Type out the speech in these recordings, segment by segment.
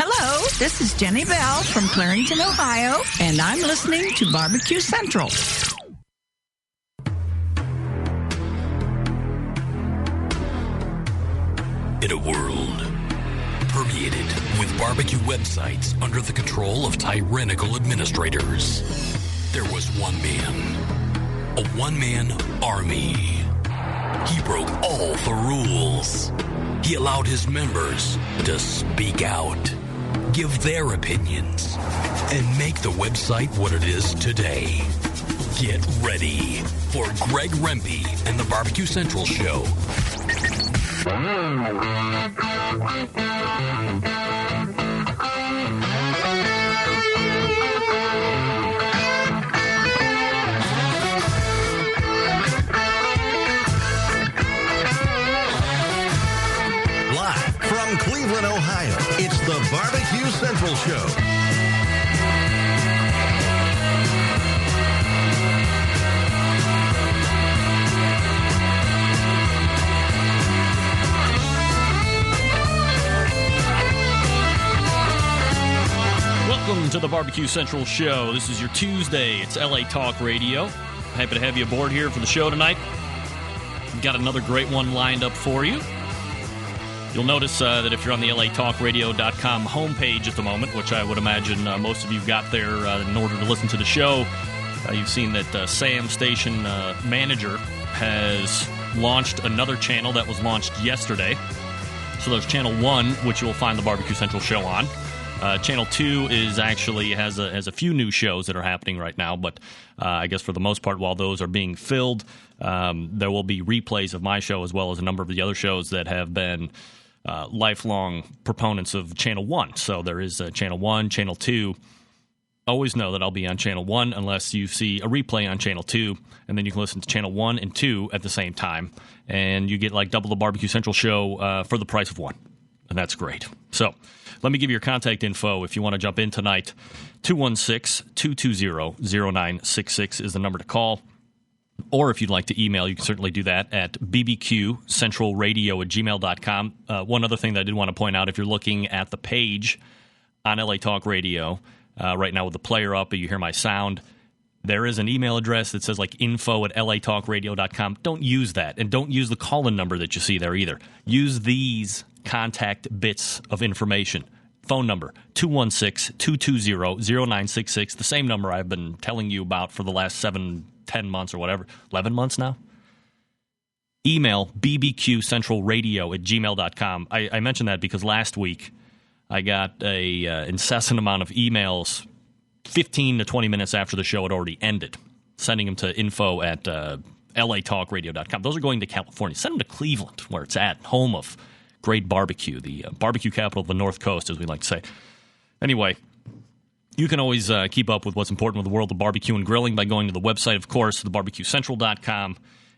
Hello, this is Jenny Bell from Clarington, Ohio, and I'm listening to BBQ Central. In a world permeated with barbecue websites under the control of tyrannical administrators, there was one man, a one-man army. He broke all the rules. He allowed his members to speak out, give their opinions, and make the website what it is today. Get ready for Greg Rempe and the BBQ Central Show. Live from Cleveland, Ohio, it's the BBQ Central Show. Welcome to the BBQ Central Show. This is your Tuesday. It's LA Talk Radio. Happy to have you aboard here for the show tonight. We've got another great one lined up for you. You'll notice that if you're on the LATalkRadio.com homepage at the moment, which I would imagine most of you got there in order to listen to the show, you've seen that Sam Station Manager has launched another channel that was launched yesterday. So there's Channel 1, which you'll find the BBQ Central Show on. Channel 2 is actually has a few new shows that are happening right now, but I guess for the most part, while those are being filled, there will be replays of my show as well as a number of the other shows that have been lifelong proponents of Channel 1. So there is Channel 1, Channel 2. Always know that I'll be on Channel 1 unless you see a replay on Channel 2, and then you can listen to Channel 1 and 2 at the same time, and you get like double the BBQ Central Show for the price of one, and that's great. So let me give you your contact info if you want to jump in tonight. 216-220-0966 is the number to call. Or if you'd like to email, you can certainly do that at bbqcentralradio@gmail.com. One other thing that I did want to point out, if you're looking at the page on LA Talk Radio, right now with the player up, you hear my sound, there is an email address that says like info@latalkradio.com. Don't use that, and don't use the call-in number that you see there either. Use these contact bits of information. Phone number, 216-220-0966, the same number I've been telling you about for the last 7-10 months or whatever, 11 months now. Email bbqcentralradio@gmail.com. I mentioned that because last week I got a incessant amount of emails 15 to 20 minutes after the show had already ended, sending them to info@latalkradio.com. Those are going to California. Send them to Cleveland, where it's at, home of great barbecue, the barbecue capital of the North Coast, as we like to say. Anyway, you can always keep up with what's important with the world of barbecue and grilling by going to the website, of course, thebarbqcentral.com,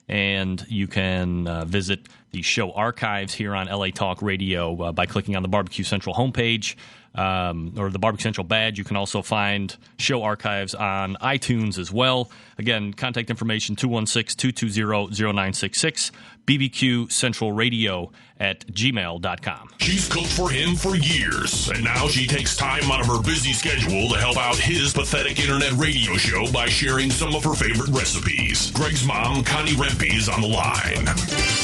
and you can visit the show archives here on LA Talk Radio by clicking on the BBQ Central homepage or the BBQ Central badge. You can also find show archives on iTunes as well. Again, contact information 216-220-0966, bbqcentralradio@gmail.com. She's cooked for him for years, and now she takes time out of her busy schedule to help out his pathetic internet radio show by sharing some of her favorite recipes. Greg's mom, Connie Rempe, is on the line.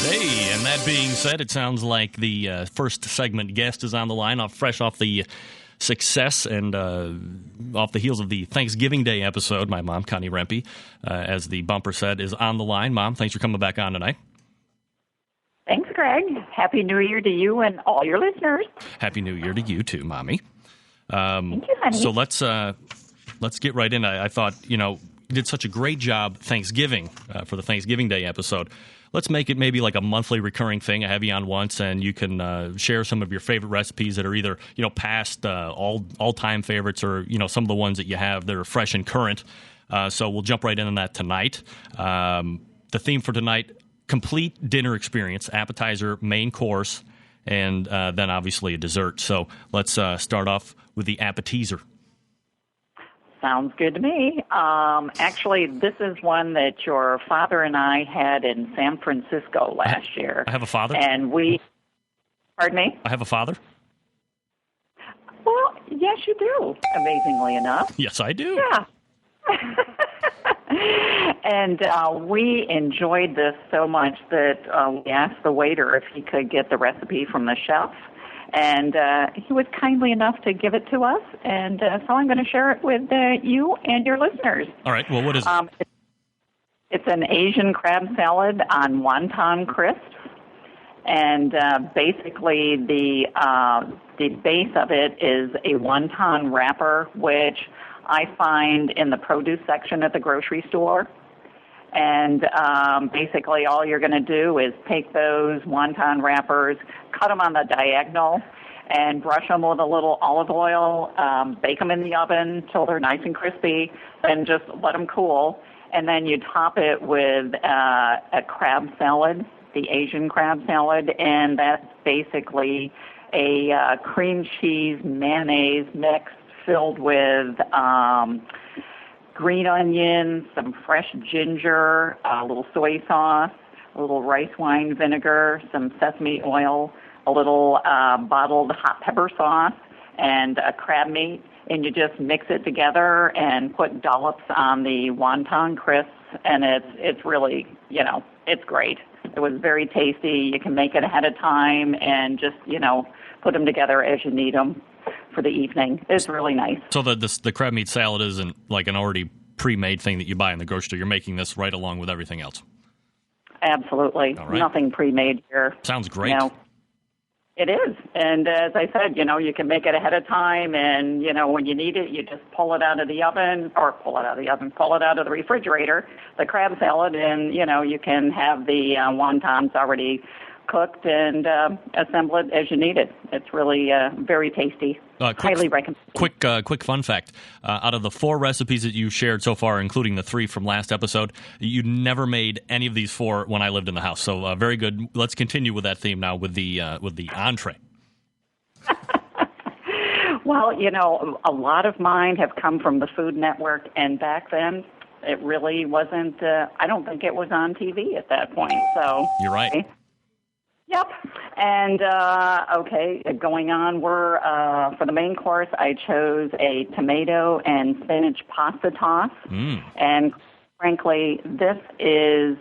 Hey, and that being said, it sounds like the first segment guest is on the line, fresh off the success and off the heels of the Thanksgiving Day episode. My mom, Connie Rempe, as the bumper said, is on the line. Mom, thanks for coming back on tonight. Thanks, Greg. Happy New Year to you and all your listeners. Happy New Year to you too, Mommy. Thank you, honey. So let's get right in. I thought, you did such a great job Thanksgiving for the Thanksgiving Day episode. Let's make it maybe like a monthly recurring thing. I have you on once, and you can share some of your favorite recipes that are either past all-time favorites or some of the ones that you have that are fresh and current. So we'll jump right in on that tonight. The theme for tonight: complete dinner experience, appetizer, main course, and then obviously a dessert. So let's start off with the appetizer. Sounds good to me. Actually, this is one that your father and I had in San Francisco last year. I have a father? And pardon me? I have a father? Well, Yes, you do, amazingly enough. Yes, I do. Yeah. And we enjoyed this so much that we asked the waiter if he could get the recipe from the chef. And he was kindly enough to give it to us. And so I'm going to share it with you and your listeners. All right. Well, what is it? It's an Asian crab salad on wonton crisps. And basically the base of it is a wonton wrapper, which I find in the produce section at the grocery store. And basically all you're going to do is take those wonton wrappers, cut them on the diagonal, and brush them with a little olive oil, bake them in the oven till they're nice and crispy, and just let them cool. And then you top it with a crab salad, the Asian crab salad, and that's basically a cream cheese mayonnaise mix filled with green onions, some fresh ginger, a little soy sauce, a little rice wine vinegar, some sesame oil, a little bottled hot pepper sauce, and crab meat. And you just mix it together and put dollops on the wonton crisps, and it's really, it's great. It was very tasty. You can make it ahead of time and just, put them together as you need them for the evening. It's really nice. So the crab meat salad isn't like an already pre-made thing that you buy in the grocery store. You're making this right along with everything else. Absolutely. All right. Nothing pre-made here. Sounds great. It is. And as I said, you can make it ahead of time, and, when you need it, you just pull it out of the oven, pull it out of the refrigerator, the crab salad, and, you can have the wontons already cooked and assemble it as you need it. It's really very tasty. Highly recommend. Quick fun fact. Out of the 4 recipes that you shared so far, including the 3 from last episode, you never made any of these 4 when I lived in the house. So very good. Let's continue with that theme now with the entree. Well, a lot of mine have come from the Food Network, and back then it really wasn't, I don't think it was on TV at that point. So you're right. Okay. Yep. And, going on, for the main course, I chose a tomato and spinach pasta toss. And frankly, this is,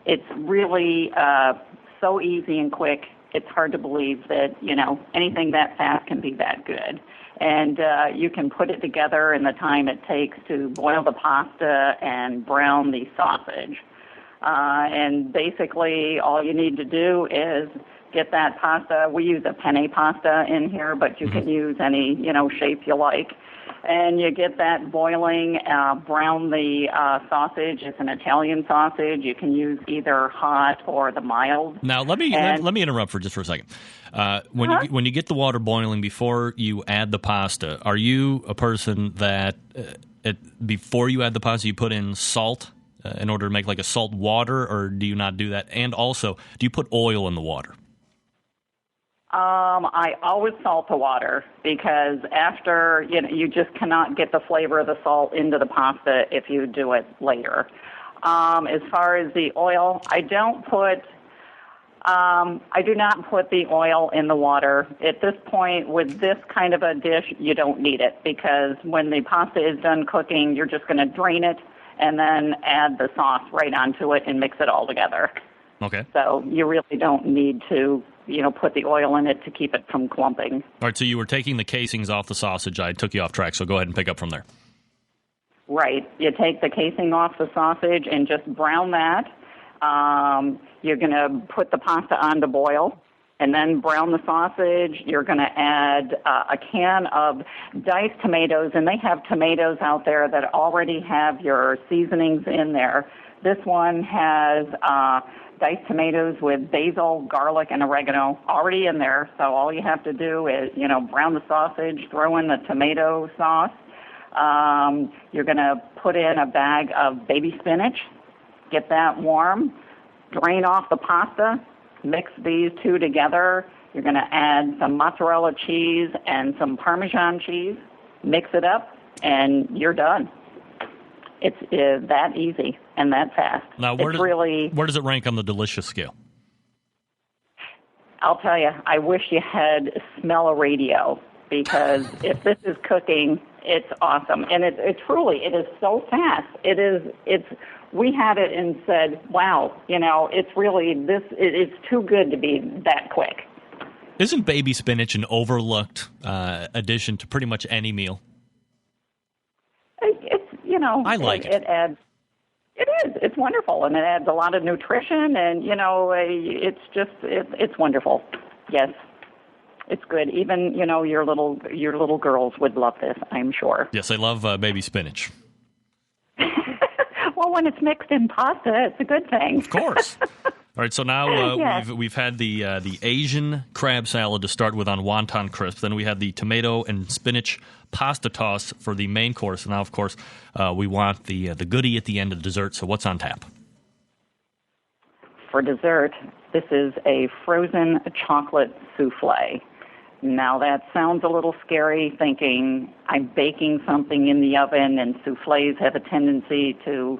it's really so easy and quick. It's hard to believe that, anything that fast can be that good. And you can put it together in the time it takes to boil the pasta and brown the sausage. And basically, all you need to do is get that pasta. We use a penne pasta in here, but you can use any, shape you like. And you get that boiling, brown the sausage. It's an Italian sausage. You can use either hot or the mild. Now, let me interrupt for just a second. When you get the water boiling before you add the pasta, are you a person that before you add the pasta you put in salt? In order to make like a salt water, or do you not do that? And also, do you put oil in the water? I always salt the water because after, you just cannot get the flavor of the salt into the pasta if you do it later. As far as the oil, I do not put the oil in the water. At this point, with this kind of a dish, you don't need it because when the pasta is done cooking, you're just going to drain it and then add the sauce right onto it and mix it all together. Okay. So you really don't need to, put the oil in it to keep it from clumping. All right, so you were taking the casings off the sausage. I took you off track, so go ahead and pick up from there. Right. You take the casing off the sausage and just brown that. You're going to put the pasta on to boil and then brown the sausage. You're going to add a can of diced tomatoes, and they have tomatoes out there that already have your seasonings in there. This one has diced tomatoes with basil, garlic, and oregano already in there. So all you have to do is, brown the sausage, throw in the tomato sauce. You're going to put in a bag of baby spinach, get that warm, drain off the pasta, mix these two together. You're going to add some mozzarella cheese and some Parmesan cheese, mix it up, and you're done. It's that easy and that fast. Now, where does it rank on the delicious scale? I'll tell you, I wish you had smell a radio because if this is cooking, it's awesome. And it truly, it is so fast. We had it and said, wow, it's really it's too good to be that quick. Isn't baby spinach an overlooked addition to pretty much any meal? I like it. It adds. It is. It's wonderful, and it adds a lot of nutrition, and it's wonderful. Yes, it's good. Even your little girls would love this, I'm sure. Yes, they love baby spinach. Well, when it's mixed in pasta, it's a good thing. Of course. All right, so now yes. we've had the Asian crab salad to start with on wonton crisps. Then we had the tomato and spinach pasta toss for the main course. And now, of course, we want the goodie at the end of the dessert. So what's on tap? For dessert, this is a frozen chocolate souffle. Now, that sounds a little scary, thinking I'm baking something in the oven, and souffles have a tendency to,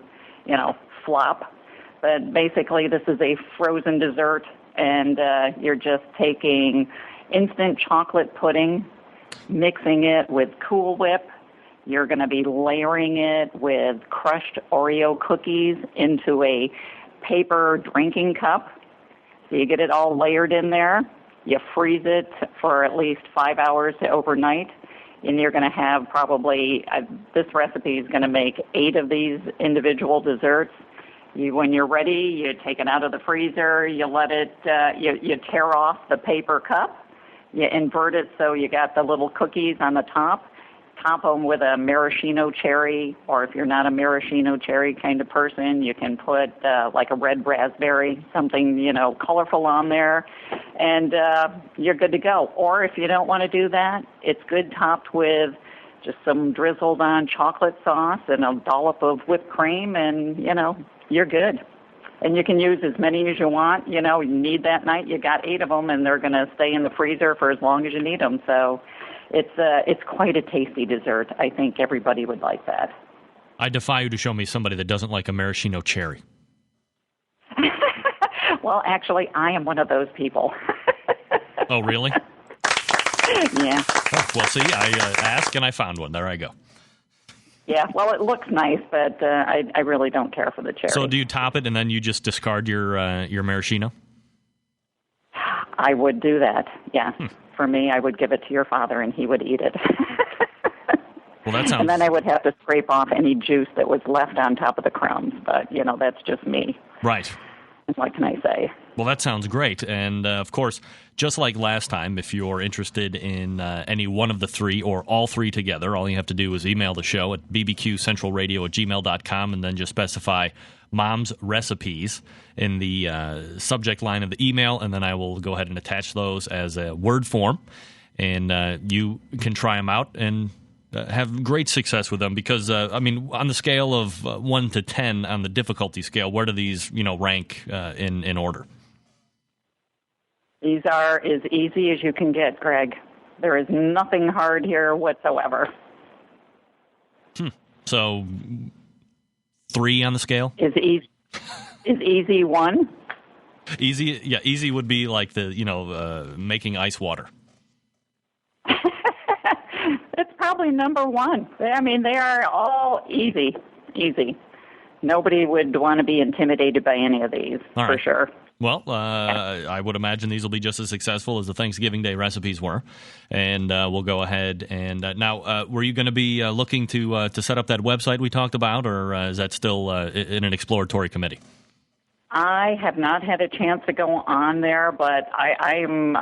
flop. But basically, this is a frozen dessert, and you're just taking instant chocolate pudding, mixing it with Cool Whip. You're going to be layering it with crushed Oreo cookies into a paper drinking cup. So you get it all layered in there. You freeze it for at least 5 hours to overnight, and you're going to have probably, this recipe is going to make 8 of these individual desserts. When you're ready, you take it out of the freezer, you let it, you tear off the paper cup, you invert it so you got the little cookies on the top them with a maraschino cherry, or if you're not a maraschino cherry kind of person, you can put like a red raspberry, something, colorful on there, and you're good to go. Or if you don't want to do that, it's good topped with just some drizzled on chocolate sauce and a dollop of whipped cream, and, you're good. And you can use as many as you want. You need that night, you got 8 of them, and they're going to stay in the freezer for as long as you need them. So it's quite a tasty dessert. I think everybody would like that. I defy you to show me somebody that doesn't like a maraschino cherry. Well, actually, I am one of those people. Oh, really? Yeah. Oh, well, see, I asked and I found one. There I go. Yeah, well, it looks nice, but I really don't care for the cherry. So do you top it and then you just discard your maraschino? I would do that, yeah. For me, I would give it to your father, and he would eat it. Well, that sounds... And then I would have to scrape off any juice that was left on top of the crumbs, but, that's just me. Right. What can I say? Well, that sounds great. And, of course, just like last time, if you're interested in any one of the 3 or all 3 together, all you have to do is email the show at bbqcentralradio@gmail.com and then just specify Mom's Recipes in the subject line of the email, and then I will go ahead and attach those as a word form, and you can try them out and have great success with them because, on the scale of 1 to 10 on the difficulty scale, where do these, rank in order? These are as easy as you can get, Greg. There is nothing hard here whatsoever. So 3 on the scale? Is easy 1? Easy, yeah. Easy would be like the making ice water. It's probably number 1. They are all easy. Nobody would want to be intimidated by any of these, all for right. sure. Well, I would imagine these will be just as successful as the Thanksgiving Day recipes were, and we'll go ahead and now. Were you going to be looking to set up that website we talked about, or is that still in an exploratory committee? I have not had a chance to go on there, but I'm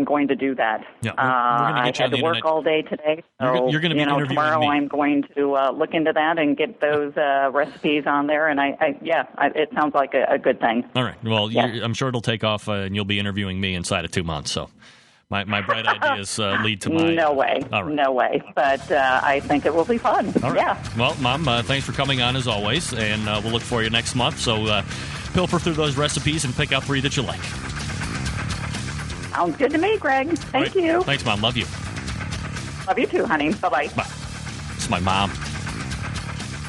going to do that. Yeah, we're going to get you I on the had to work internet. all day today, so you're going to be interviewing tomorrow me. I'm going to look into that and get those recipes on there. And it sounds like a good thing. All right. Well, yeah. I'm sure it'll take off, and you'll be interviewing me inside of 2 months. So my bright ideas lead to my... No way. All right. No way. But I think it will be fun. All right. Yeah. Well, Mom, thanks for coming on as always, and we'll look for you next month. So pilfer through those recipes and pick out 3 that you like. Sounds good to me, Greg. Thank you. Thanks, Mom. Love you. Love you too, honey. Bye-bye. Bye. It's my mom.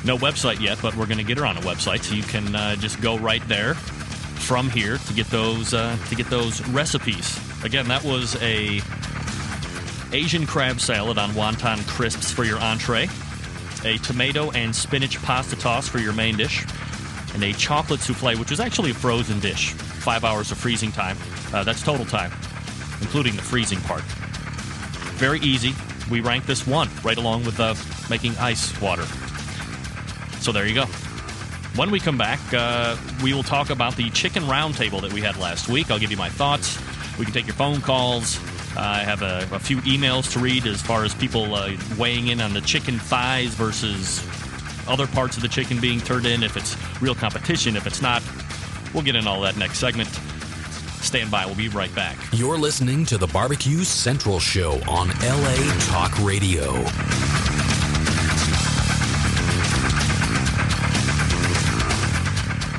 No website yet, but we're going to get her on a website, so you can just go right there from here to get those recipes. Again, that was a Asian crab salad on wonton crisps for your entree, a tomato and spinach pasta toss for your main dish, and a chocolate souffle, which is actually a frozen dish. 5 hours of freezing time. That's total time, including the freezing part. Very easy. We rank this 1, right along with making ice water. So there you go. When we come back, we will talk about the chicken roundtable that we had last week. I'll give you my thoughts. We can take your phone calls. I have a few emails to read as far as people weighing in on the chicken thighs versus other parts of the chicken being turned in, if it's real competition, if it's not. We'll get into all that next segment. Stand by. We'll be right back. You're listening to the BBQ Central Show on LA Talk Radio.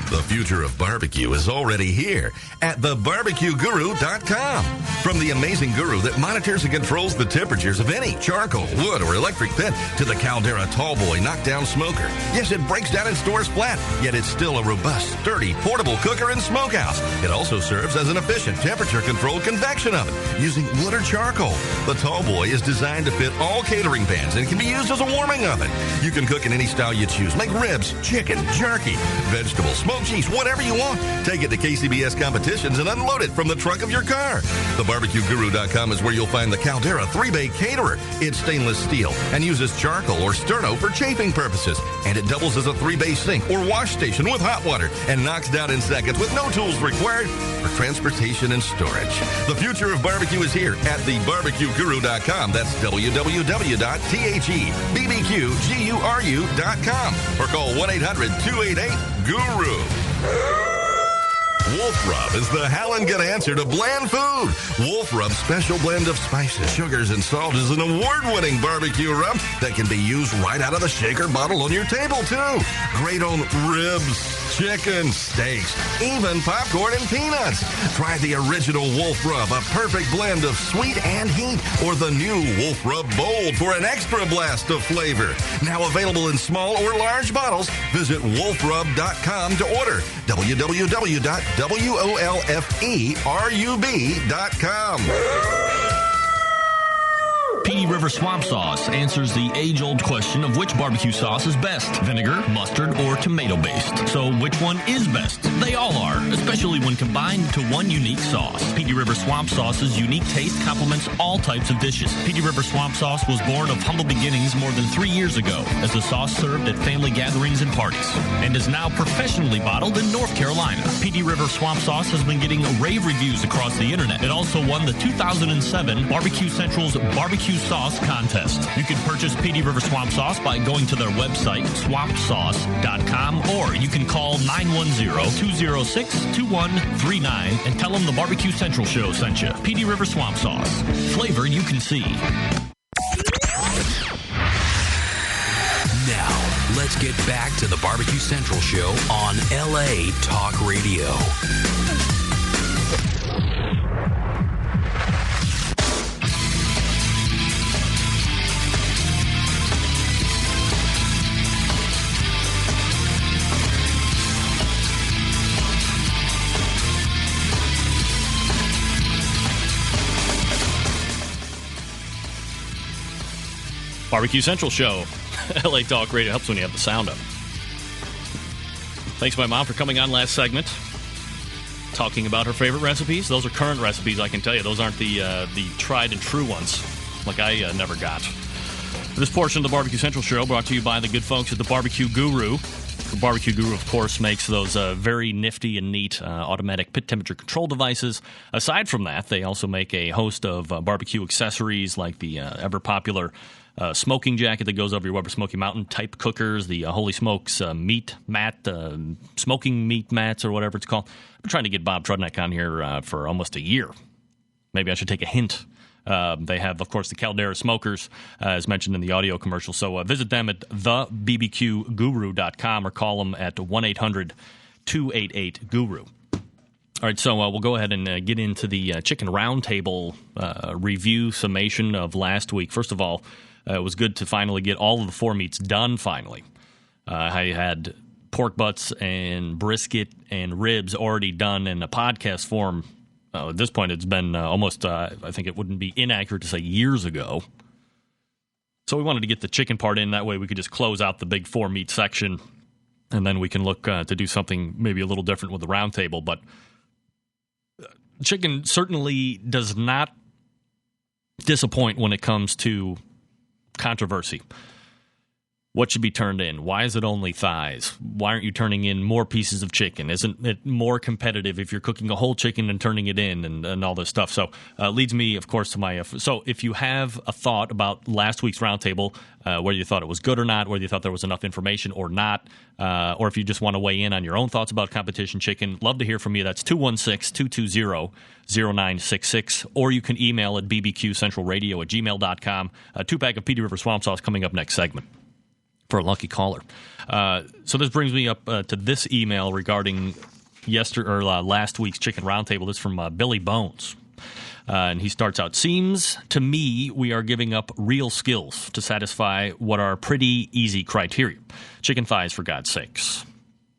The future of barbecue is already here at thebarbecueguru.com. From the amazing guru that monitors and controls the temperatures of any charcoal, wood, or electric pit to the Caldera Tallboy knockdown smoker. Yes, it breaks down and stores flat, yet it's still a robust, sturdy, portable cooker and smokehouse. It also serves as an efficient temperature-controlled convection oven using wood or charcoal. The Tallboy is designed to fit all catering pans and can be used as a warming oven. You can cook in any style you choose. Make ribs, chicken, jerky, vegetables, smoked cheese, whatever you want. Take it to KCBS competitions and unload it from the trunk of your car. TheBarbecueGuru.com is where you'll find the Caldera 3-Bay Caterer. It's stainless steel and uses charcoal or sterno for chafing purposes. And it doubles as a 3-bay sink or wash station with hot water and knocks down in seconds with no tools required for transportation and storage. The future of barbecue is here at TheBarbecueGuru.com. That's www.thebbqguru.com or call 1-800-288-GURU. Wolf Rub is the howling good answer to bland food. Wolf Rub's special blend of spices, sugars, and salt is an award-winning barbecue rub that can be used right out of the shaker bottle on your table, too. Great on ribs, chicken, steaks, even popcorn and peanuts. Try the original Wolf Rub, a perfect blend of sweet and heat, or the new Wolf Rub Bold for an extra blast of flavor. Now available in small or large bottles. Visit wolfrub.com to order. www.wolferub.com. Petey River Swamp Sauce answers the age-old question of which barbecue sauce is best, vinegar, mustard, or tomato-based. So which one is best? They all are, especially when combined to one unique sauce. Petey River Swamp Sauce's unique taste complements all types of dishes. Petey River Swamp Sauce was born of humble beginnings more than 3 years ago as a sauce served at family gatherings and parties, and is now professionally bottled in North Carolina. Petey River Swamp Sauce has been getting rave reviews across the internet. It also won the 2007 BBQ Central's BBQ Sauce Contest. You can purchase Petey River Swamp Sauce by going to their website, swampsauce.com, or you can call 910-206-2139 and tell them the BBQ Central Show sent you. Petey River Swamp Sauce. Flavor you can see. Now, let's get back to the BBQ Central Show on LA Talk Radio. BBQ Central Show, LA Talk Radio. Helps when you have the sound up. Thanks to my mom for coming on last segment, talking about her favorite recipes. Those are current recipes, I can tell you. Those aren't the tried and true ones, like I never got. This portion of the BBQ Central Show brought to you by the good folks at the BBQ Guru. The BBQ Guru, of course, makes those very nifty and neat automatic pit temperature control devices. Aside from that, they also make a host of barbecue accessories like the ever-popular smoking jacket that goes over your Weber Smoky Mountain type cookers, the Holy Smokes meat mat, smoking meat mats or whatever it's called. I've been trying to get Bob Trudnick on here for almost a year. Maybe I should take a hint. They have, of course, the Caldera smokers, as mentioned in the audio commercial. So visit them at thebbqguru.com or call them at 1-800-288-GURU. All right, so we'll go ahead and get into the Chicken Roundtable review summation of last week. First of all, it was good to finally get all of the 4 meats done finally. I had pork butts and brisket and ribs already done in a podcast form At this point, it's been almost, I think it wouldn't be inaccurate to say years ago. So we wanted to get the chicken part in. That way we could just close out the big 4 meat section, and then we can look to do something maybe a little different with the round table. But chicken certainly does not disappoint when it comes to controversy. What should be turned in? Why is it only thighs? Why aren't you turning in more pieces of chicken? Isn't it more competitive if you're cooking a whole chicken and turning it in and all this stuff? So leads me, of course, to my so if you have a thought about last week's roundtable, whether you thought it was good or not, whether you thought there was enough information or not, or if you just want to weigh in on your own thoughts about competition chicken, love to hear from you. That's 216-220-0966, or you can email at bbqcentralradio@gmail.com. A 2-pack of Petey River Swamp Sauce coming up next segment for a lucky caller. So this brings me up to this email regarding last week's Chicken Roundtable. This is from Billy Bones. And he starts out, seems to me we are giving up real skills to satisfy what are pretty easy criteria. Chicken thighs, for God's sakes.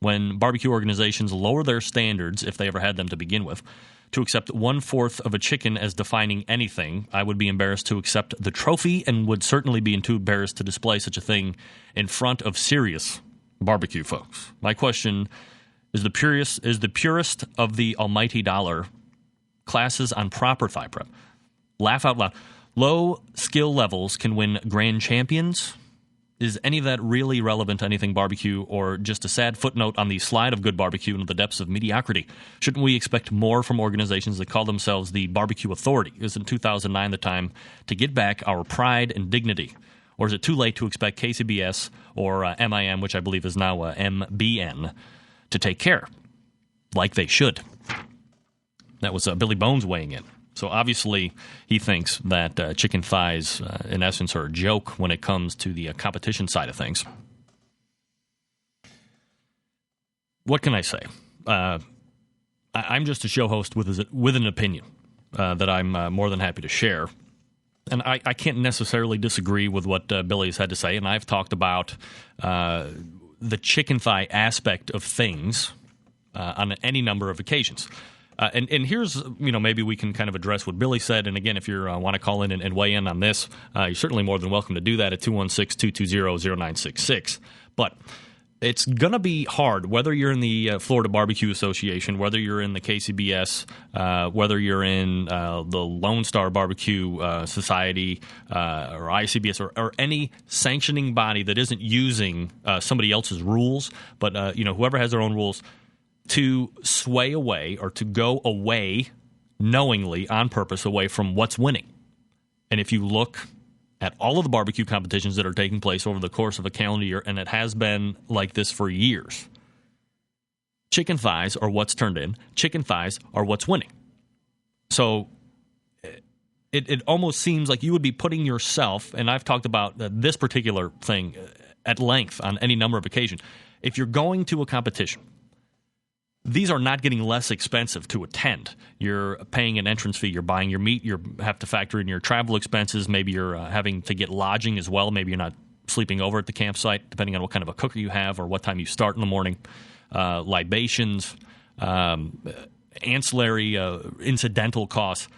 When barbecue organizations lower their standards, if they ever had them to begin with, to accept 1/4 of a chicken as defining anything, I would be embarrassed to accept the trophy and would certainly be too embarrassed to display such a thing in front of serious barbecue folks. My question is the purest of the almighty dollar classes on proper thigh prep. Laugh out loud. Low skill levels can win grand champions. Is any of that really relevant to anything barbecue, or just a sad footnote on the slide of good barbecue into the depths of mediocrity? Shouldn't we expect more from organizations that call themselves the Barbecue Authority? Isn't 2009 the time to get back our pride and dignity? Or is it too late to expect KCBS or MIM, which I believe is now MBN, to take care like they should? That was Billy Bones weighing in. So obviously he thinks that chicken thighs, in essence, are a joke when it comes to the competition side of things. What can I say? I'm just a show host with an opinion that I'm more than happy to share. And I can't necessarily disagree with what Billy's had to say. And I've talked about the chicken thigh aspect of things on any number of occasions. And here's, maybe we can kind of address what Billy said. And again, if you want to call in and weigh in on this, you're certainly more than welcome to do that at 216-220-0966. But it's going to be hard, whether you're in the Florida Barbecue Association, whether you're in the KCBS, whether you're in the Lone Star Barbecue Society or ICBS or any sanctioning body that isn't using somebody else's rules, but whoever has their own rules, to sway away or to go away knowingly on purpose away from what's winning. And if you look at all of the barbecue competitions that are taking place over the course of a calendar year, and it has been like this for years, chicken thighs are what's turned in. Chicken thighs are what's winning. So it almost seems like you would be putting yourself, and I've talked about this particular thing at length on any number of occasions. If you're going to a competition, these are not getting less expensive to attend. You're paying an entrance fee. You're buying your meat. You have to factor in your travel expenses. Maybe you're having to get lodging as well. Maybe you're not sleeping over at the campsite, depending on what kind of a cooker you have or what time you start in the morning. Libations, ancillary, incidental costs.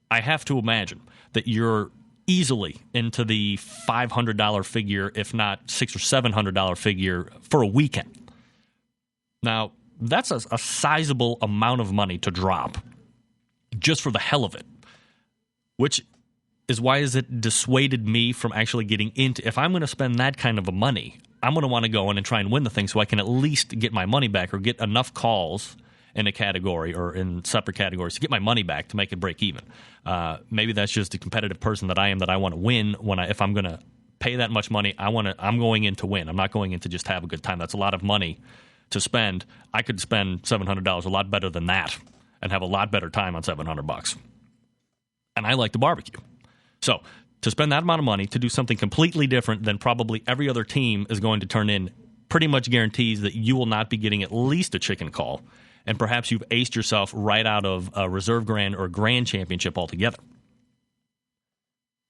I have to imagine that you're easily into the $500 figure, if not $600 or $700 figure for a weekend. Now, that's a sizable amount of money to drop just for the hell of it, which is why has it dissuaded me from actually getting into, if I'm going to spend that kind of a money, I'm going to want to go in and try and win the thing so I can at least get my money back or get enough calls in a category or in separate categories to get my money back to make it break even. Maybe that's just a competitive person that I am, that I want to win. If I'm going to pay that much money, I'm going in to win. I'm not going in to just have a good time. That's a lot of money to spend. I could spend $700 a lot better than that and have a lot better time on $700. And I like to barbecue. So to spend that amount of money to do something completely different than probably every other team is going to turn in pretty much guarantees that you will not be getting at least a chicken call. And perhaps you've aced yourself right out of a reserve grand or grand championship altogether.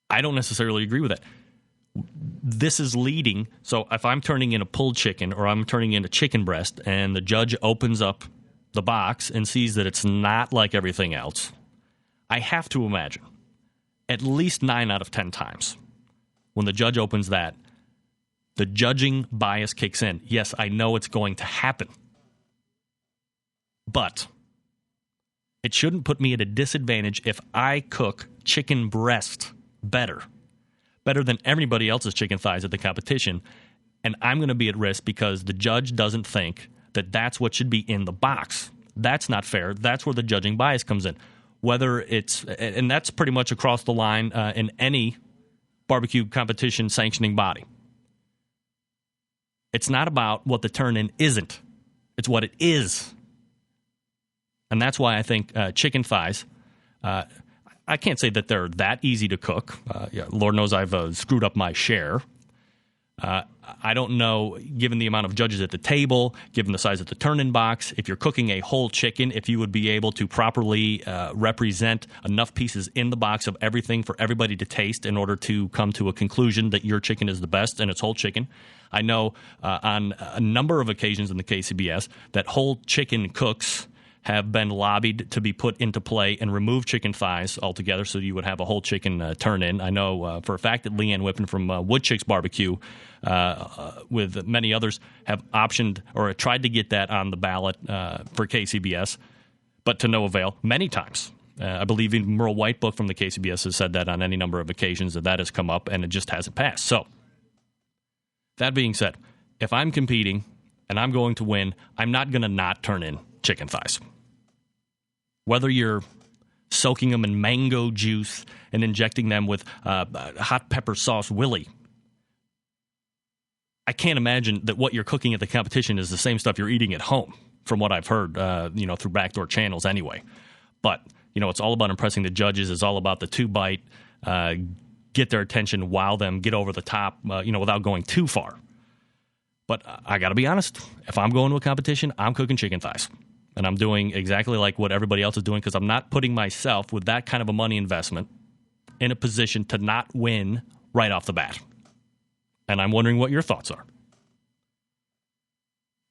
I don't necessarily agree with that. This is leading, so if I'm turning in a pulled chicken or I'm turning in a chicken breast and the judge opens up the box and sees that it's not like everything else, I have to imagine at least 9 out of 10 times when the judge opens that, the judging bias kicks in. Yes, I know it's going to happen, but it shouldn't put me at a disadvantage if I cook chicken breast better than everybody else's chicken thighs at the competition, and I'm going to be at risk because the judge doesn't think that that's what should be in the box. That's not fair. That's where the judging bias comes in. Whether it's, and that's pretty much across the line in any barbecue competition sanctioning body. It's not about what the turn-in isn't. It's what it is. And that's why I think chicken thighs, I can't say that they're that easy to cook. Lord knows I've screwed up my share. I don't know, given the amount of judges at the table, given the size of the turn-in box, if you're cooking a whole chicken, if you would be able to properly represent enough pieces in the box of everything for everybody to taste in order to come to a conclusion that your chicken is the best and it's whole chicken. I know on a number of occasions in the KCBS that whole chicken cooks have been lobbied to be put into play and remove chicken thighs altogether so you would have a whole chicken turn-in. I know for a fact that Leanne Whippen from Wood Chicks Barbecue with many others have optioned or tried to get that on the ballot for KCBS, but to no avail many times. I believe even Merle Whitebook from the KCBS has said that on any number of occasions that has come up, and it just hasn't passed. So, that being said, if I'm competing and I'm going to win, I'm not going to not turn in chicken thighs. Whether you're soaking them in mango juice and injecting them with hot pepper sauce Willy, I can't imagine that what you're cooking at the competition is the same stuff you're eating at home, from what I've heard, through backdoor channels anyway. But, it's all about impressing the judges. It's all about the 2-bite, get their attention, wow them, get over the top, without going too far. But I got to be honest, if I'm going to a competition, I'm cooking chicken thighs. And I'm doing exactly like what everybody else is doing because I'm not putting myself with that kind of a money investment in a position to not win right off the bat. And I'm wondering what your thoughts are.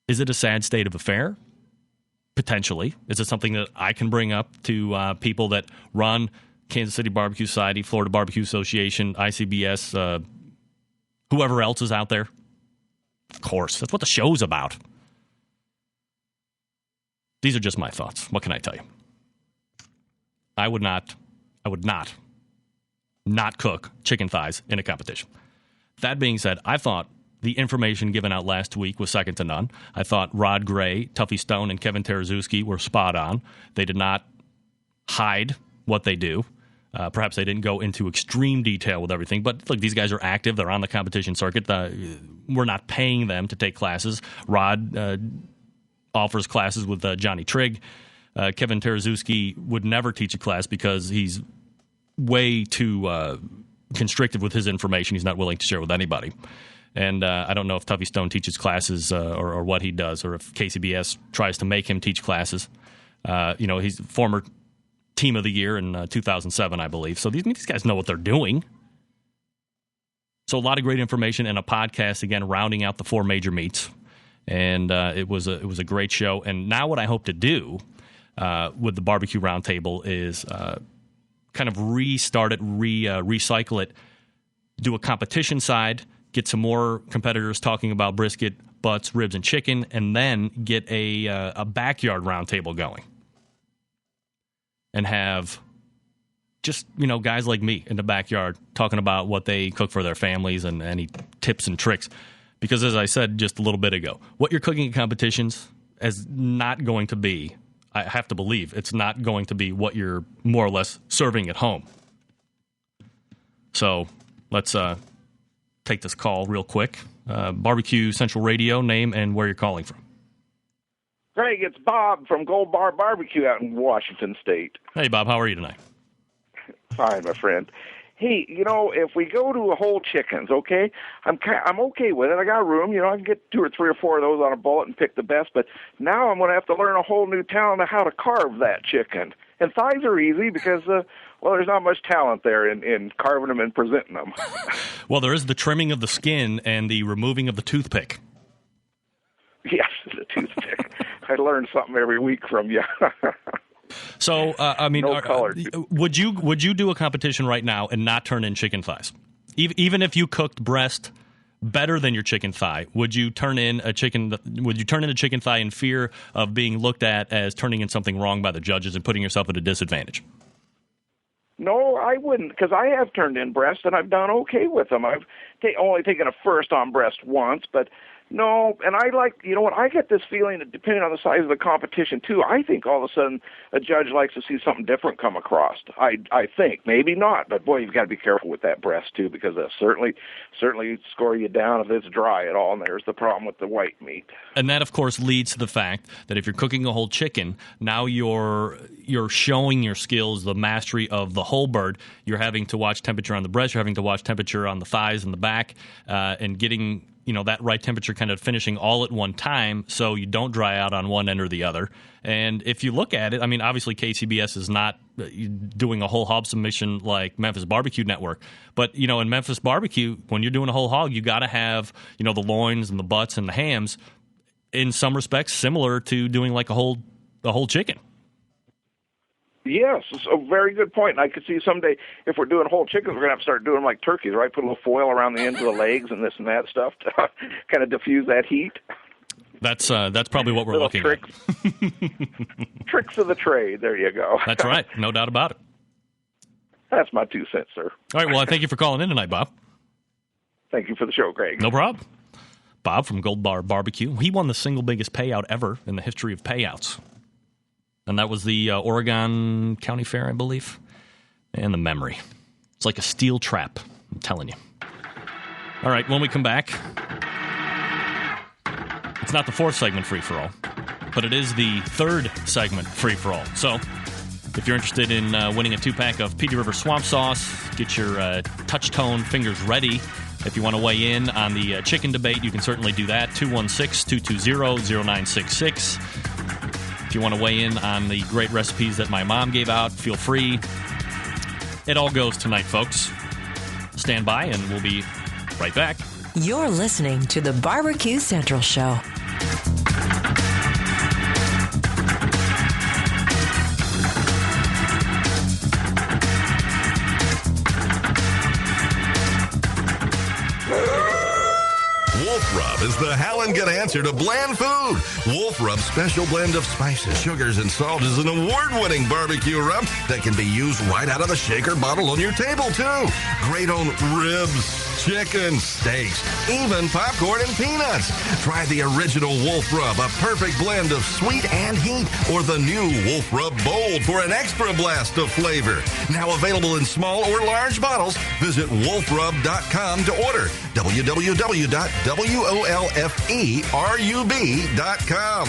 Is it a sad state of affair? Potentially. Is it something that I can bring up to people that run Kansas City Barbecue Society, Florida Barbecue Association, ICBS, whoever else is out there? Of course. That's what the show's about. These are just my thoughts. What can I tell you? I would not cook chicken thighs in a competition. That being said, I thought the information given out last week was second to none. I thought Rod Gray, Tuffy Stone, and Kevin Tereszewski were spot on. They did not hide what they do. Perhaps they didn't go into extreme detail with everything, but look, these guys are active. They're on the competition circuit. We're not paying them to take classes. Rod offers classes with Johnny Trigg. Kevin Tereszewski would never teach a class because he's way too constricted with his information. He's not willing to share with anybody. And I don't know if Tuffy Stone teaches classes or what he does, or if KCBS tries to make him teach classes. He's former Team of the Year in 2007, I believe. So these guys know what they're doing. So a lot of great information and a podcast, again, rounding out the 4 major meets. And it was a great show. And now what I hope to do with the Barbecue Roundtable is kind of restart it, recycle it, do a competition side, get some more competitors talking about brisket, butts, ribs, and chicken, and then get a backyard roundtable going. And have just, guys like me in the backyard talking about what they cook for their families and any tips and tricks. Because as I said just a little bit ago, what you're cooking at competitions is not going to be, I have to believe, it's not going to be what you're more or less serving at home. So let's take this call real quick. Barbecue Central Radio, name and where you're calling from. Greg, it's Bob from Gold Bar Barbecue out in Washington State. Hey, Bob, how are you tonight? Fine, my friend. Hey, if we go to whole chickens, okay, I'm okay with it. I got room. I can get 2 or 3 or 4 of those on a bullet and pick the best. But now I'm going to have to learn a whole new talent of how to carve that chicken. And thighs are easy because, there's not much talent there in carving them and presenting them. Well, there is the trimming of the skin and the removing of the toothpick. Yes, the toothpick. I learn something every week from you. So, I mean, No color. would you do a competition right now and not turn in chicken thighs? Even if you cooked breast better than your chicken thigh, would you turn in a chicken thigh in fear of being looked at as turning in something wrong by the judges and putting yourself at a disadvantage? No, I wouldn't, because I have turned in breast, and I've done okay with them. I've only taken a first on breast once, but no, and I like, you know what, I get this feeling that depending on the size of the competition, too, I think all of a sudden a judge likes to see something different come across. I think. Maybe not, but boy, you've got to be careful with that breast, too, because they'll certainly score you down if it's dry at all, and there's the problem with the white meat. And that, of course, leads to the fact that if you're cooking a whole chicken, now you're showing your skills, the mastery of the whole bird. You're having to watch temperature on the breast, you're having to watch temperature on the thighs and the back, and getting that right temperature kind of finishing all at one time so you don't dry out on one end or the other. And if you look at it, I mean, obviously KCBS is not doing a whole hog submission like Memphis Barbecue Network. But, in Memphis Barbecue, when you're doing a whole hog, you got to have, the loins and the butts and the hams in some respects similar to doing like a whole chicken. Yes, it's a very good point. And I could see someday if we're doing whole chickens, we're going to have to start doing them like turkeys, right? Put a little foil around the ends of the legs and this and that stuff to kind of diffuse that heat. That's probably what we're looking at. Tricks of the trade. There you go. That's right. No doubt about it. That's my 2 cents, sir. All right. Well, I thank you for calling in tonight, Bob. Thank you for the show, Greg. No problem. Bob from Gold Bar Barbecue. He won the single biggest payout ever in the history of payouts. And that was the Oregon County Fair, I believe. And the memory. It's like a steel trap, I'm telling you. All right, when we come back, it's not the fourth segment free-for-all, but it is the third segment free-for-all. So if you're interested in winning a 2-pack of Petey River Swamp Sauce, get your touch-tone fingers ready. If you want to weigh in on the chicken debate, you can certainly do that. 216-220-0966. If you want to weigh in on the great recipes that my mom gave out, feel free. It all goes tonight, folks. Stand by, and we'll be right back. You're listening to the BBQ Central Show. Wolf Rub is the howling good answer to bland food. Wolf Rub's special blend of spices, sugars, and salt is an award-winning barbecue rub that can be used right out of the shaker bottle on your table, too. Great on ribs, chicken, steaks, even popcorn and peanuts. Try the original Wolf Rub, a perfect blend of sweet and heat, or the new Wolf Rub Bold for an extra blast of flavor. Now available in small or large bottles. Visit wolfrub.com to order. www.wolferub.com.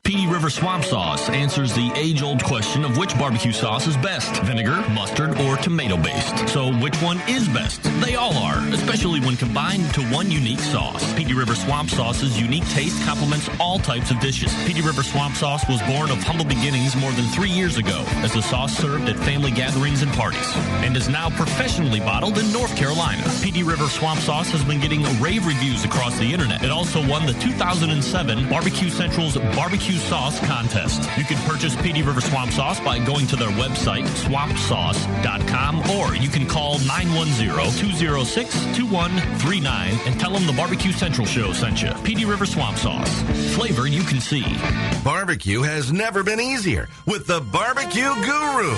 Petey River Swamp Sauce answers the age-old question of which barbecue sauce is best, vinegar, mustard, or tomato-based. So which one is best? They all are, especially when combined to one unique sauce. Petey River Swamp Sauce's unique taste complements all types of dishes. Petey River Swamp Sauce was born of humble beginnings more than 3 years ago as a sauce served at family gatherings and parties, and is now professionally bottled in North Carolina. Petey River Swamp Sauce has been getting rave reviews across the internet. It also won the 2007 BBQ Central's Barbecue Sauce Contest. You can purchase Petey River Swamp Sauce by going to their website, swampsauce.com, or you can call 910-206-2139 and tell them the BBQ Central Show sent you. Petey River Swamp Sauce. Flavor you can see. Barbecue has never been easier with the Barbecue Guru.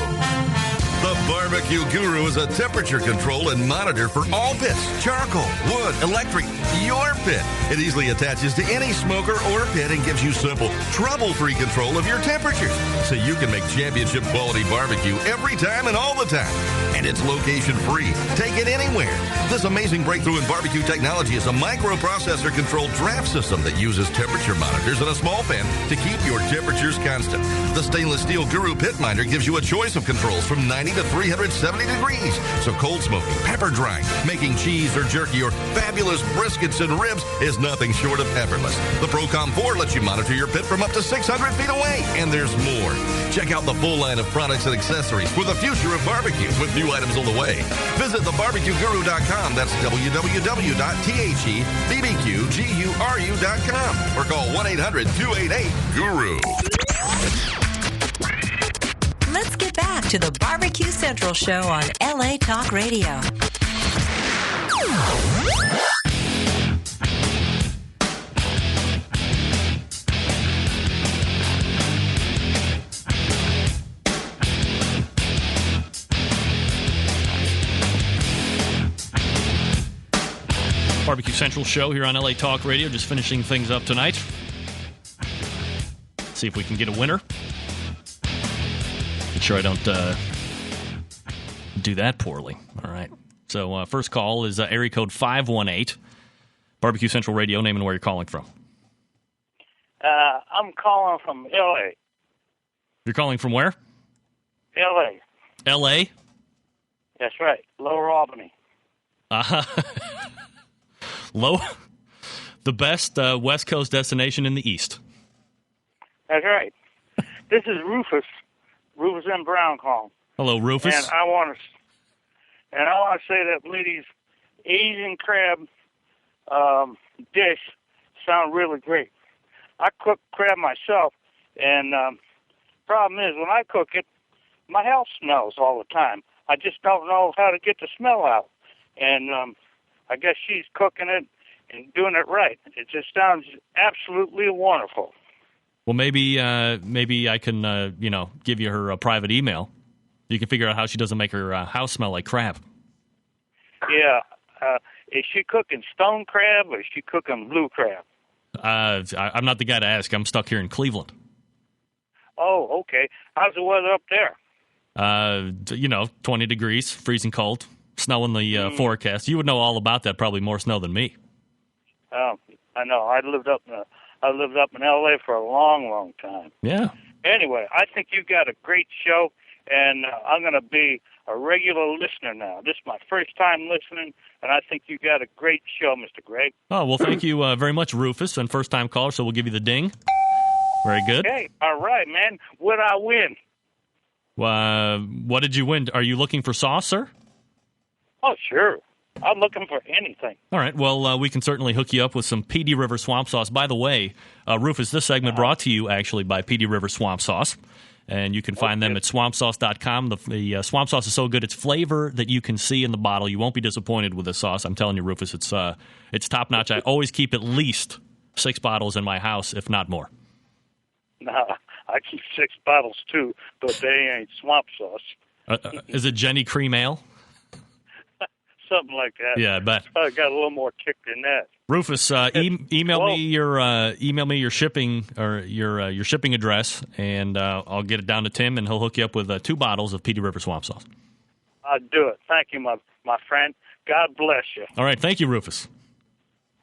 The Barbecue Guru is a temperature control and monitor for all pits, charcoal, wood, electric, your pit. It easily attaches to any smoker or pit and gives you simple, trouble-free control of your temperatures so you can make championship quality barbecue every time and all the time. And it's location-free. Take it anywhere. This amazing breakthrough in barbecue technology is a microprocessor-controlled draft system that uses temperature monitors and a small fan to keep your temperatures constant. The stainless steel Guru Pit Minder gives you a choice of controls from 90 to 300 170 degrees. So cold smoking, pepper drying, making cheese or jerky, or fabulous briskets and ribs is nothing short of effortless. The Procom 4 lets you monitor your pit from up to 600 feet away, and there's more. Check out the full line of products and accessories for the future of barbecue with new items on the way. Visit thebarbecueguru.com. That's www.thebbqguru.com or call 1-800-288-GURU. Let's get back to the BBQ Central Show on LA Talk Radio. BBQ Central Show here on LA Talk Radio, just finishing things up tonight. See if we can get a winner. Make sure I don't do that poorly. All right. So first call is area code 518. BBQ Central Radio, name and where you're calling from. I'm calling from L.A. You're calling from where? L.A. L.A.? That's right. Lower Albany. The best West Coast destination in the East. That's right. This is Rufus M. Brown calling. Hello, Rufus. And I want to say that lady's Asian crab dish sound really great. I cook crab myself, and problem is when I cook it, my house smells all the time. I just don't know how to get the smell out. And I guess she's cooking it and doing it right. It just sounds absolutely wonderful. Well, maybe I can give you her private email. You can figure out how she doesn't make her house smell like crab. Yeah. Is she cooking stone crab or is she cooking blue crab? I'm not the guy to ask. I'm stuck here in Cleveland. Oh, okay. How's the weather up there? 20 degrees, freezing cold, snow in the forecast. You would know all about that, probably more snow than me. I know. I lived up in L.A. for a long, long time. Yeah. Anyway, I think you got a great show, and I'm going to be a regular listener now. This is my first time listening, and I think you got a great show, Mr. Greg. Oh, well, thank you very much, Rufus, and first-time caller, so we'll give you the ding. Very good. Okay, all right, man. What'd I win? What did you win? Are you looking for sauce, sir? Oh, sure. I'm looking for anything. All right. Well, we can certainly hook you up with some PD River Swamp Sauce. By the way, Rufus, this segment brought to you actually by PD River Swamp Sauce. And you can find them at swampsauce.com. The swamp sauce is so good, it's flavor that you can see in the bottle. You won't be disappointed with this sauce. I'm telling you, Rufus, it's top-notch. I always keep at least 6 bottles in my house, if not more. No, I keep 6 bottles, too, but they ain't swamp sauce. Is it Jenny Cream Ale? Something like that. Yeah, I bet. I got a little more kick than that. Rufus, email me your shipping or your shipping address, and I'll get it down to Tim, and he'll hook you up with 2 bottles of PD River Swamp Sauce. I'll do it. Thank you, my friend. God bless you. All right, thank you, Rufus.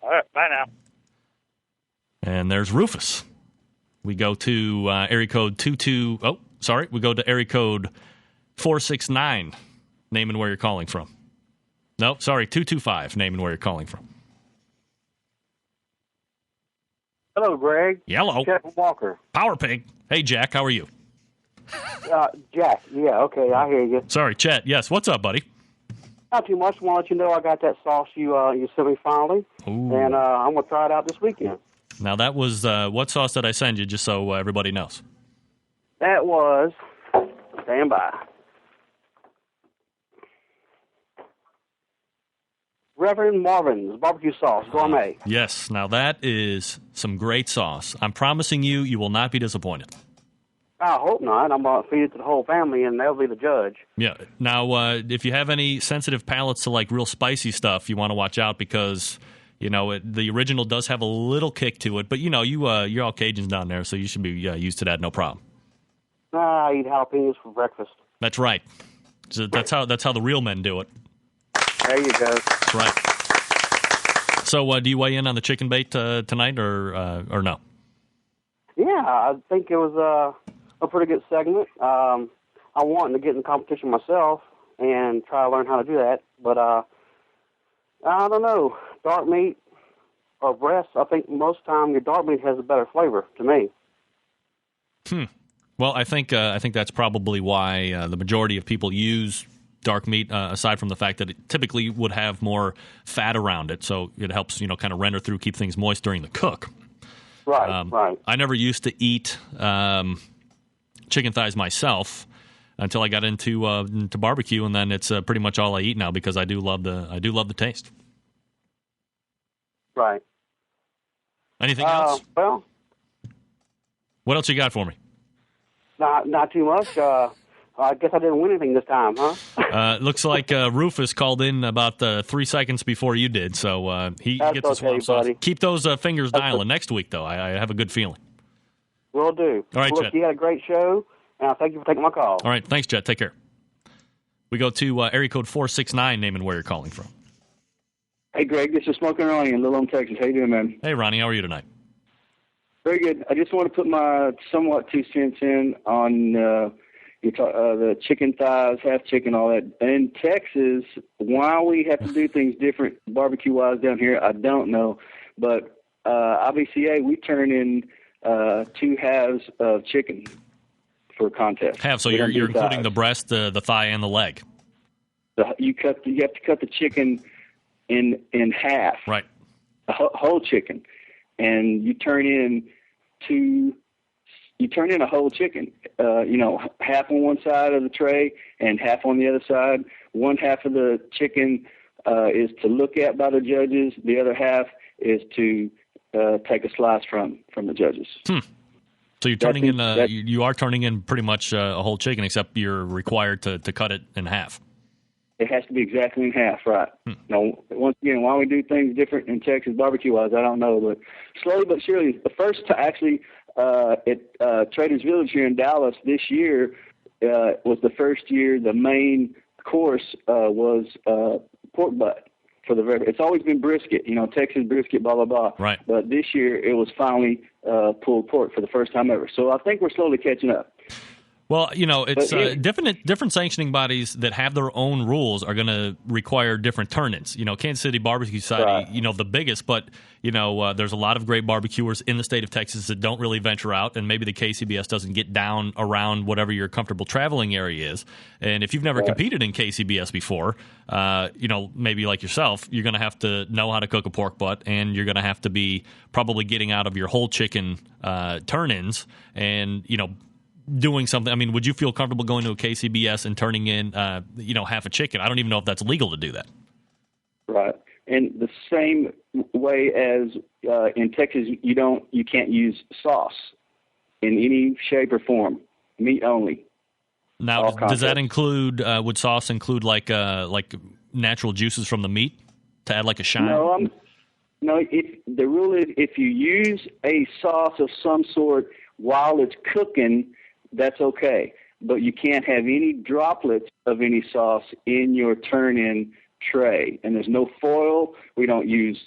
All right, bye now. And there's Rufus. We go to area code we go to area code 469. Name and where you're calling from. No, sorry, 225. Name and where you're calling from. Hello, Greg. Hello. Jack Walker. Power Pig. Hey, Jack, how are you? Jack, yeah, okay, I hear you. Sorry, Chet. Yes, what's up, buddy? Not too much. I want to let you know I got that sauce you sent me finally, and I'm going to try it out this weekend. Now, that was, what sauce did I send you, just so everybody knows? That was, stand by, Reverend Marvin's barbecue sauce, gourmet. Yes. Now, that is some great sauce. I'm promising you will not be disappointed. I hope not. I'm going to feed it to the whole family, and they'll be the judge. Yeah. Now, if you have any sensitive palates to, like, real spicy stuff, you want to watch out because, the original does have a little kick to it. But, you're all Cajuns down there, so you should be used to that, no problem. I eat jalapenos for breakfast. That's right. So that's how the real men do it. There you go. That's right. So, do you weigh in on the chicken bait tonight, or no? Yeah, I think it was a pretty good segment. I wanted to get in the competition myself, and try to learn how to do that. But I don't know, dark meat or breast. I think most time your dark meat has a better flavor to me. Well, I think that's probably why the majority of people use dark meat, aside from the fact that it typically would have more fat around it, so it helps kind of render through, keep things moist during the cook. Right. I never used to eat chicken thighs myself until I got into barbecue, and then it's pretty much all I eat now because I do love the taste. Right. Anything else? Well, what else you got for me? Not too much. I guess I didn't win anything this time, huh? Looks like Rufus called in about 3 seconds before you did, so he gets a swamp sauce. Keep those fingers dialing next week, though. I have a good feeling. Will do. All right, look, Chet. You had a great show, and thank you for taking my call. All right, thanks, Chet. Take care. We go to area code 469, name and where you're calling from. Hey, Greg, this is Smoking Ronnie in Little Texas. How you doing, man? Hey, Ronnie, how are you tonight? Very good. I just want to put my somewhat 2 cents in on the chicken thighs, half chicken, all that. In Texas, why we have to do things different barbecue-wise down here, I don't know. But IBCA, we turn in 2 halves of chicken for a contest. Half, so you're including the breast, the thigh, and the leg. You have to cut the chicken in half. Right. A whole chicken. And you turn in a whole chicken, half on one side of the tray and half on the other side. One half of the chicken is to look at by the judges. The other half is to take a slice from the judges. So you're turning you are turning in pretty much a whole chicken, except you're required to cut it in half. It has to be exactly in half, right? Now, once again, why we do things different in Texas barbecue-wise, I don't know. But slowly but surely, the first to actually at Traders Village here in Dallas this year was the first year the main course was pork butt. It's always been brisket, Texas brisket, blah, blah, blah. Right. But this year it was finally pulled pork for the first time ever. So I think we're slowly catching up. Well, it's different sanctioning bodies that have their own rules are going to require different turn-ins. Kansas City Barbecue Society, the biggest, but, there's a lot of great barbecuers in the state of Texas that don't really venture out, and maybe the KCBS doesn't get down around whatever your comfortable traveling area is. And if you've never competed in KCBS before, maybe like yourself, you're going to have to know how to cook a pork butt, and you're going to have to be probably getting out of your whole chicken turn-ins and, doing something. I mean, would you feel comfortable going to a KCBS and turning in, half a chicken? I don't even know if that's legal to do that. Right. And the same way as in Texas, you can't use sauce in any shape or form. Meat only. Now, does that include? Would sauce include like natural juices from the meat to add like a shine? No. The rule is if you use a sauce of some sort while it's cooking, that's okay. But you can't have any droplets of any sauce in your turn-in tray. And there's no foil. We don't use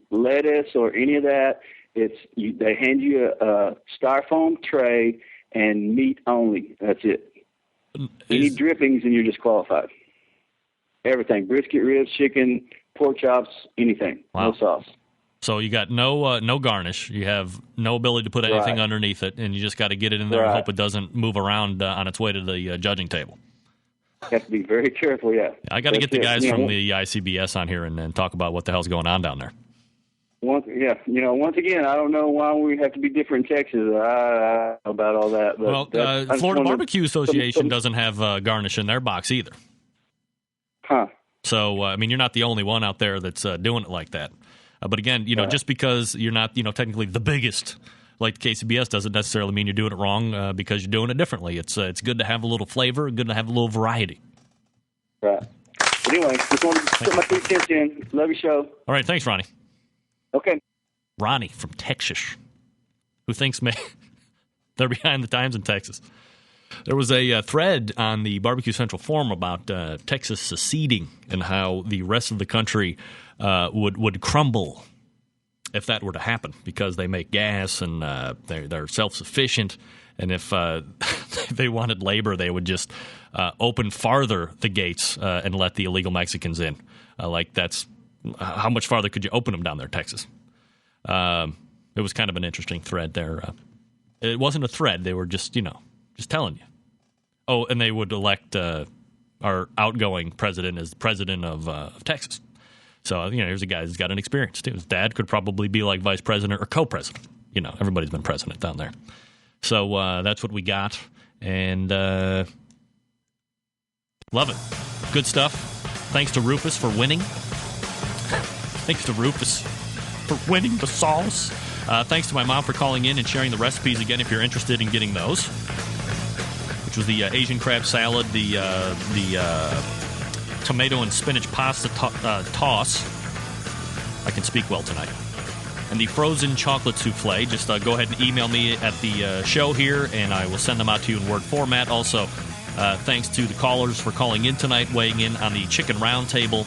lettuce or any of that. They hand you a styrofoam tray and meat only. That's it. Any drippings and you're disqualified. Everything. Brisket, ribs, chicken, pork chops, anything. Wow. No sauce. So you got no garnish. You have no ability to put anything underneath it, and you just got to get it in there and hope it doesn't move around on its way to the judging table. You have to be very careful, yeah. I got to get the guys from the ICBS on here and talk about what the hell's going on down there. Once again, I don't know why we have to be different in Texas. I don't know about all that. But Florida Barbecue Association doesn't have garnish in their box either. Huh. So, you're not the only one out there that's doing it like that. But again, just because you're not, technically the biggest like KCBS doesn't necessarily mean you're doing it wrong because you're doing it differently. It's good to have a little flavor, good to have a little variety. Right. But anyway, just wanted to put my 2 cents in. Love your show. All right. Thanks, Ronnie. Okay. Ronnie from Texas, who thinks they're behind the times in Texas. There was a thread on the BBQ Central forum about Texas seceding and how the rest of the country would crumble if that were to happen because they make gas and they're self-sufficient And if they wanted labor, they would just open farther the gates and let the illegal Mexicans in. That's how much farther could you open them down there, Texas? It was kind of an interesting thread there. It wasn't a thread. They were just telling you. Oh, and they would elect our outgoing president as the president of Texas. So, here's a guy who's got an experience, too. His dad could probably be like vice president or co-president. Everybody's been president down there. So that's what we got. And love it. Good stuff. Thanks to Rufus for winning. Thanks to Rufus for winning the sauce. Thanks to my mom for calling in and sharing the recipes again if you're interested in getting those. Which was the Asian crab salad, the tomato and spinach pasta toss. I can speak well tonight. And the frozen chocolate souffle. Just go ahead and email me at the show here, and I will send them out to you in Word format. Also, thanks to the callers for calling in tonight, weighing in on the Chicken Roundtable.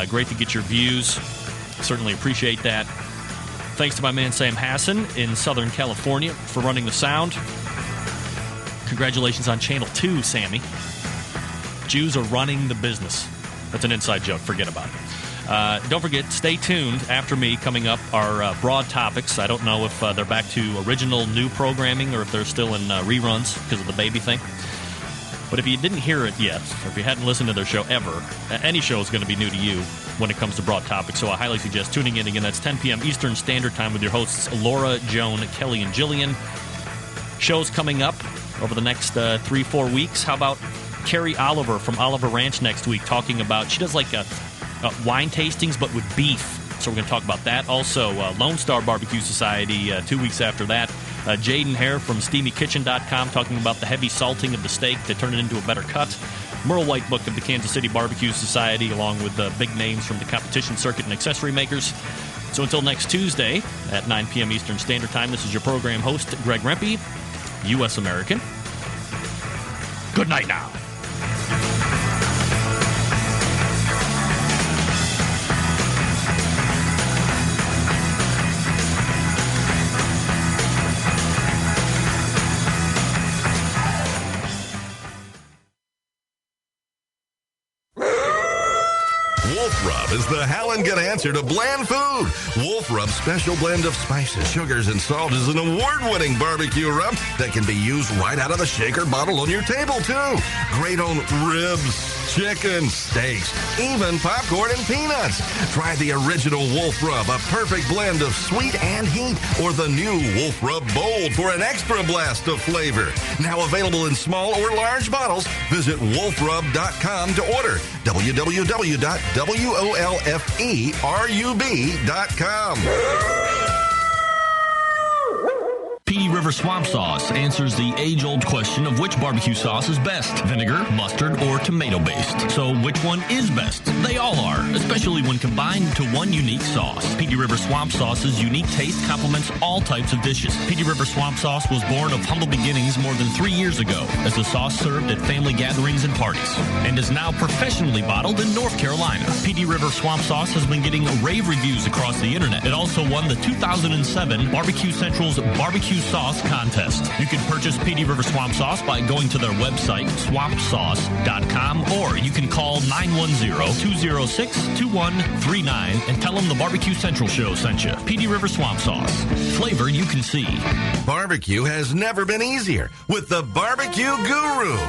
Great to get your views. Certainly appreciate that. Thanks to my man Sam Hassan in Southern California for running the sound. Congratulations on Channel 2, Sammy. Jews are running the business. That's an inside joke. Forget about it. Don't forget, stay tuned. After me, coming up are Broad Topics. I don't know if they're back to original new programming or if they're still in reruns because of the baby thing. But if you didn't hear it yet, or if you hadn't listened to their show ever, any show is going to be new to you when it comes to Broad Topics. So I highly suggest tuning in again. That's 10 p.m. Eastern Standard Time with your hosts Laura, Joan, Kelly, and Jillian. Shows coming up over the next 3-4 weeks. How about Carrie Oliver from Oliver Ranch next week talking about, she does like wine tastings but with beef. So we're going to talk about that. Also, Lone Star Barbecue Society 2 weeks after that. Jaden Hare from SteamyKitchen.com talking about the heavy salting of the steak to turn it into a better cut. Merle White Book of the Kansas City Barbecue Society, along with big names from the competition circuit and accessory makers. So until next Tuesday at 9 p.m. Eastern Standard Time, this is your program host, Greg Rempe, U.S. American. Good night now. Wolf Rub is the howling good answer to bland food. Wolf Rub's special blend of spices, sugars, and salt is an award-winning barbecue rub that can be used right out of the shaker bottle on your table, too. Great on ribs, chicken, steaks, even popcorn and peanuts. Try the original Wolf Rub, a perfect blend of sweet and heat, or the new Wolf Rub Bold for an extra blast of flavor. Now available in small or large bottles. Visit wolfrub.com to order. www.wolferub.com. Petey River Swamp Sauce answers the age-old question of which barbecue sauce is best, vinegar, mustard, or tomato-based. So which one is best? They all are, especially when combined into one unique sauce. Petey River Swamp Sauce's unique taste complements all types of dishes. Petey River Swamp Sauce was born of humble beginnings more than 3 years ago as a sauce served at family gatherings and parties, and is now professionally bottled in North Carolina. Petey River Swamp Sauce has been getting rave reviews across the internet. It also won the 2007 BBQ Central's Barbecue Sauce Contest. You can purchase Petey River Swamp Sauce by going to their website, swampsauce.com, or you can call 910-206-2139 and tell them the BBQ Central Show sent you. Petey River Swamp Sauce. Flavor you can see. Barbecue has never been easier with the Barbecue Guru.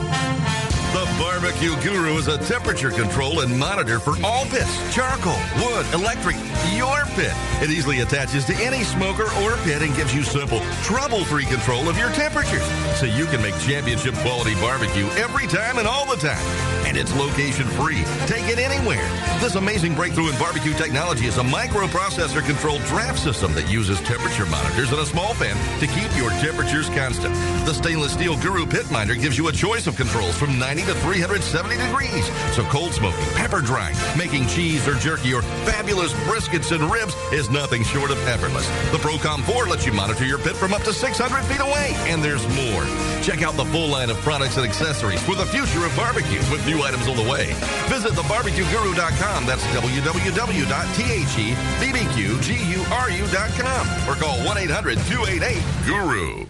The Barbecue Guru is a temperature control and monitor for all pits, charcoal, wood, electric, your pit. It easily attaches to any smoker or pit and gives you simple, trouble-free control of your temperatures so you can make championship quality barbecue every time and all the time. And it's location-free. Take it anywhere. This amazing breakthrough in barbecue technology is a microprocessor-controlled draft system that uses temperature monitors and a small fan to keep your temperatures constant. The stainless steel Guru Pit Minder gives you a choice of controls from 90 to 370 degrees. So cold smoking, pepper drying, making cheese or jerky, or fabulous briskets and ribs is nothing short of effortless. The ProCom 4 lets you monitor your pit from up to 600 feet away. And there's more. Check out the full line of products and accessories for the future of barbecue with new items on the way. Visit thebarbecueguru.com. That's www.thebbqguru.com. Or call 1-800-288-GURU.